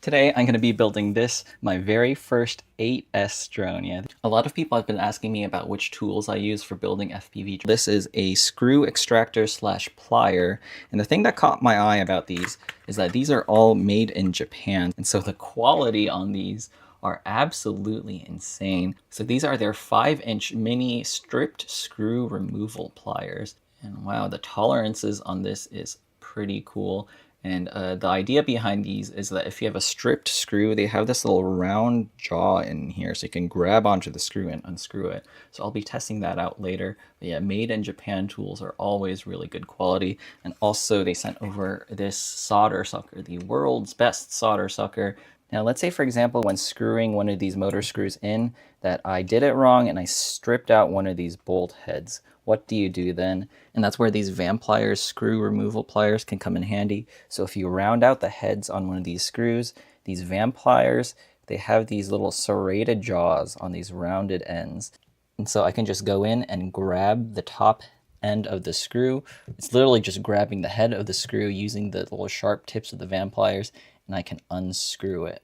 Today I'm going to be building this, my very first 8S drone. Yeah, a lot of people have been asking me about which tools I use for building FPV. This is a screw extractor slash plier, and the thing that caught my eye about these is that these are all made in Japan, and so the quality on these are absolutely insane. So these are their 5-inch mini stripped screw removal pliers, and wow, the tolerances on this is pretty cool. And the idea behind these is that if you have a stripped screw, they have this little round jaw in here, so you can grab onto the screw and unscrew it. So I'll be testing that out later. But yeah, made in Japan tools are always really good quality. And also they sent over this solder sucker, the world's best solder sucker. Now let's say, for example, when screwing one of these motor screws in, that I did it wrong and I stripped out one of these bolt heads. What do you do then? And that's where these Pliers screw removal pliers can come in handy. So if you round out the heads on one of these screws, these Pliers, they have these little serrated jaws on these rounded ends. And so I can just go in and grab the top end of the screw. It's literally just grabbing the head of the screw using the little sharp tips of the Pliers, and I can unscrew it.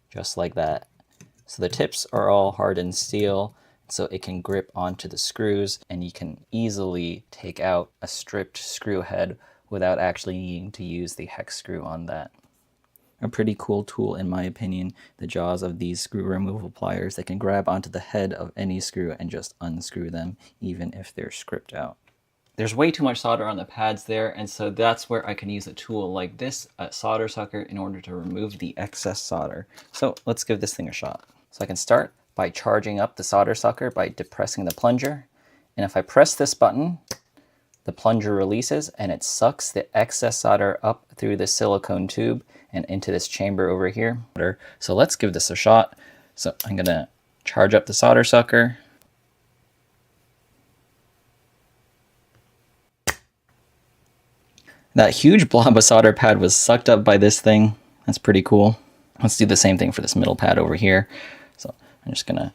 Just like that. So the tips are all hardened steel, so it can grip onto the screws, and you can easily take out a stripped screw head without actually needing to use the hex screw on that. A pretty cool tool in my opinion, the jaws of these screw removal pliers. They can grab onto the head of any screw and just unscrew them, even if they're scripted out. There's way too much solder on the pads there, and so that's where I can use a tool like this, a solder sucker, in order to remove the excess solder. So let's give this thing a shot. So I can start by charging up the solder sucker by depressing the plunger. And if I press this button, the plunger releases and it sucks the excess solder up through the silicone tube and into this chamber over here. So let's give this a shot. So I'm gonna charge up the solder sucker. That huge blob of solder pad was sucked up by this thing. That's pretty cool. Let's do the same thing for this middle pad over here. So I'm just gonna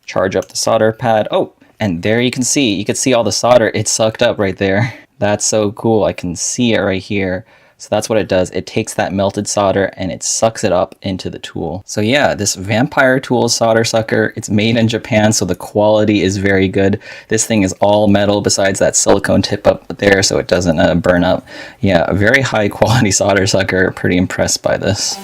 charge up the solder pad. Oh, and there you can see all the solder. It's sucked up right there. That's so cool. I can see it right here. So that's what it does. It takes that melted solder and it sucks it up into the tool. So yeah, this Vampire Tools solder sucker, it's made in Japan, so the quality is very good. This thing is all metal besides that silicone tip up there, so it doesn't burn up. Yeah, a very high quality solder sucker. Pretty impressed by this.